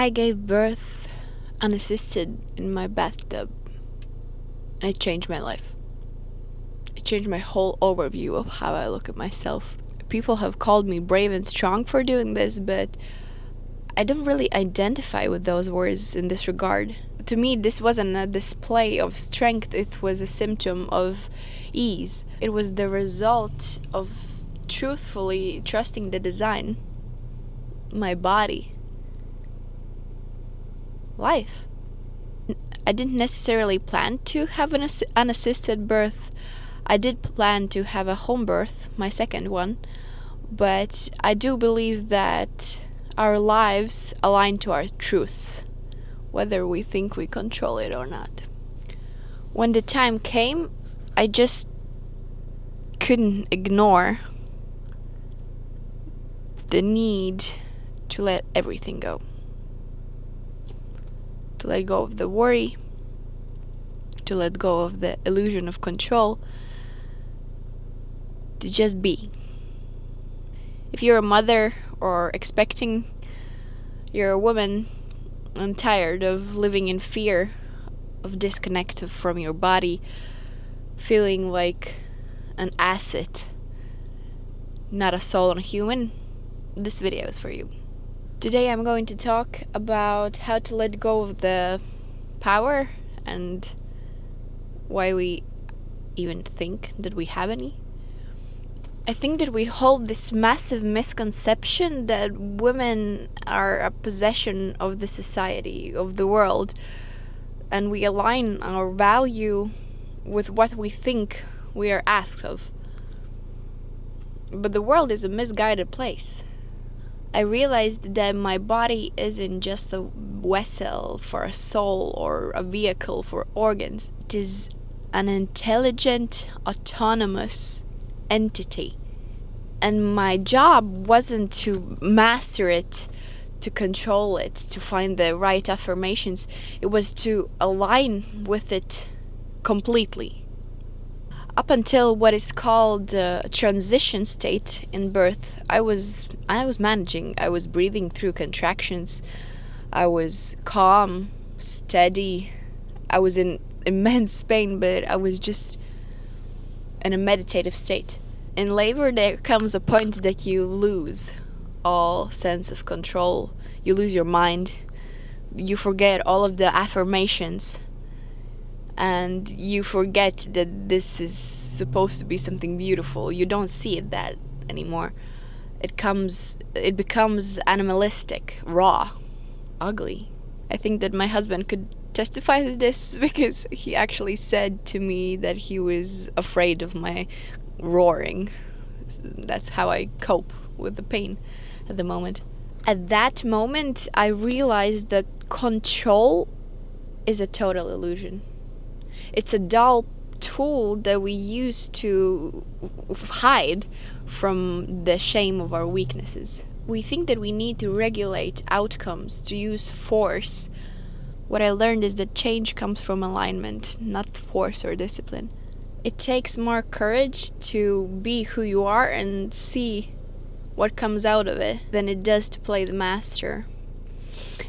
I gave birth unassisted in my bathtub, and it changed my life. It changed my whole overview of how I look at myself. People have called me brave and strong for doing this, but I don't really identify with those words in this regard. To me, this wasn't a display of strength, it was a symptom of ease. It was the result of truthfully trusting the design, my body, life. I didn't necessarily plan to have an unassisted birth. I did plan to have a home birth, my second one, but I do believe that our lives align to our truths, whether we think we control it or not. When the time came, I just couldn't ignore the need to let everything go. To let go of the worry, to let go of the illusion of control, to just be. If you're a mother or expecting, you're a woman and tired of living in fear of disconnect from your body, feeling like an asset, not a soul and a human, this video is for you. Today I'm going to talk about how to let go of the power and why we even think that we have any. I think that we hold this massive misconception that women are a possession of the society, of the world, and we align our value with what we think we are asked of. But the world is a misguided place. I realized that my body isn't just a vessel for a soul or a vehicle for organs. It is an intelligent, autonomous entity. And my job wasn't to master it, to control it, to find the right affirmations. It was to align with it completely. Up until what is called a transition state in birth, I was managing. I was breathing through contractions. I was calm, steady. I was in immense pain, but I was just in a meditative state. In labor, there comes a point that you lose all sense of control. You lose your mind. You forget all of the affirmations. And you forget that this is supposed to be something beautiful. You don't see it that anymore. It becomes animalistic, raw, ugly. I think that my husband could testify to this because he actually said to me that he was afraid of my roaring. That's how I cope with the pain at the moment. At that moment, I realized that control is a total illusion. It's a dull tool that we use to hide from the shame of our weaknesses. We think that we need to regulate outcomes, to use force. What I learned is that change comes from alignment, not force or discipline. It takes more courage to be who you are and see what comes out of it than it does to play the master.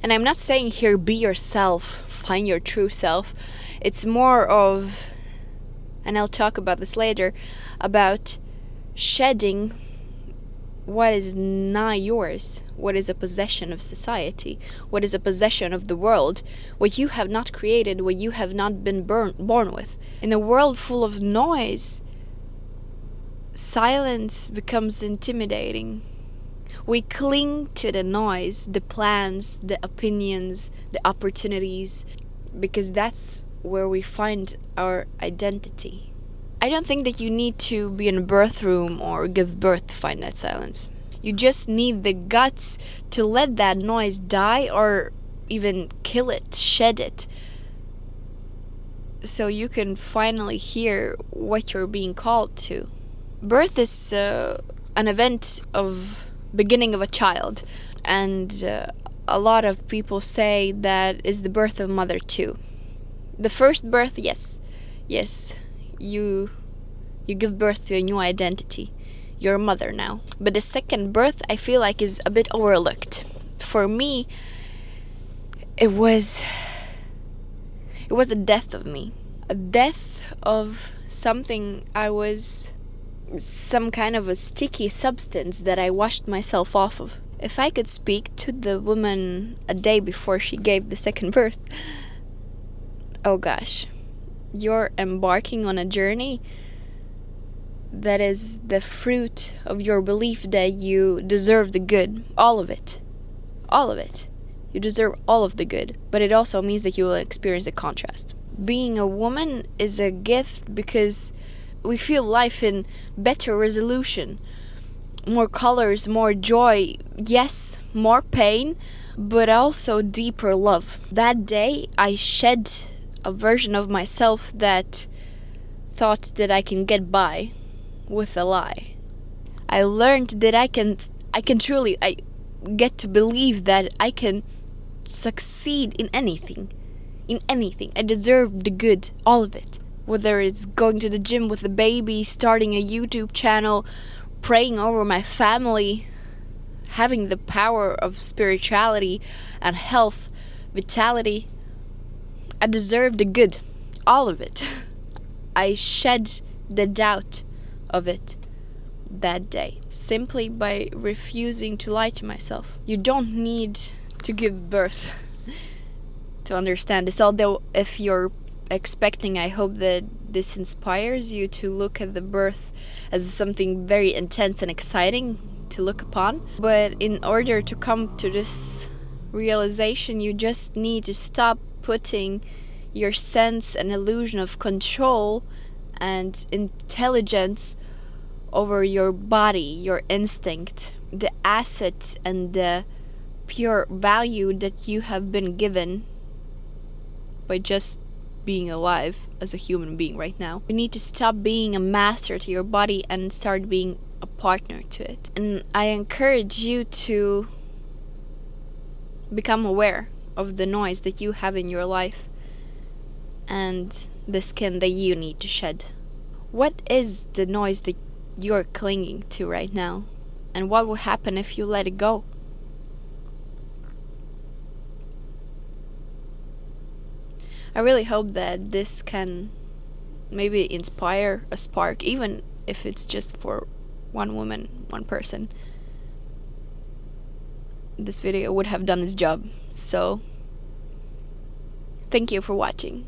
And I'm not saying here be yourself, find your true self. It's more of, and I'll talk about this later, about shedding what is not yours, what is a possession of society, what is a possession of the world, what you have not created, what you have not been born with. In a world full of noise, silence becomes intimidating. We cling to the noise, the plans, the opinions, the opportunities, because that's where we find our identity. I don't think that you need to be in a birth room or give birth to find that silence. You just need the guts to let that noise die or even kill it, shed it, so you can finally hear what you're being called to. Birth is an event of beginning of a child, and a lot of people say that is the birth of mother too. The first birth, yes, you give birth to a new identity. You're a mother now. But the second birth, I feel like, is a bit overlooked. For me, It was a death of me. A death of something I was, some kind of a sticky substance that I washed myself off of. If I could speak to the woman a day before she gave the second birth, oh gosh, you're embarking on a journey that is the fruit of your belief that you deserve the good, all of it. All of it. You deserve all of the good, but it also means that you will experience a contrast. Being a woman is a gift because we feel life in better resolution, more colors, more joy, yes, more pain, but also deeper love. That day I shed a version of myself that thought that I can get by with a lie. I learned that I can truly, I get to believe that I can succeed in anything. In anything. I deserve the good, all of it. Whether it's going to the gym with the baby, starting a YouTube channel, praying over my family, having the power of spirituality and health, vitality. I deserve the good, all of it. I shed the doubt of it that day simply by refusing to lie to myself. You don't need to give birth to understand this, although if you're expecting, I hope that this inspires you to look at the birth as something very intense and exciting to look upon. But in order to come to this realization, you just need to stop putting your sense and illusion of control and intelligence over your body, your instinct, the asset and the pure value that you have been given by just being alive as a human being right now. You need to stop being a master to your body and start being a partner to it. And I encourage you to become aware of the noise that you have in your life and the skin that you need to shed. What is the noise that you're clinging to right now? And what will happen if you let it go? I really hope that this can maybe inspire a spark, even if it's just for one woman, one person. This video would have done its job. So, thank you for watching.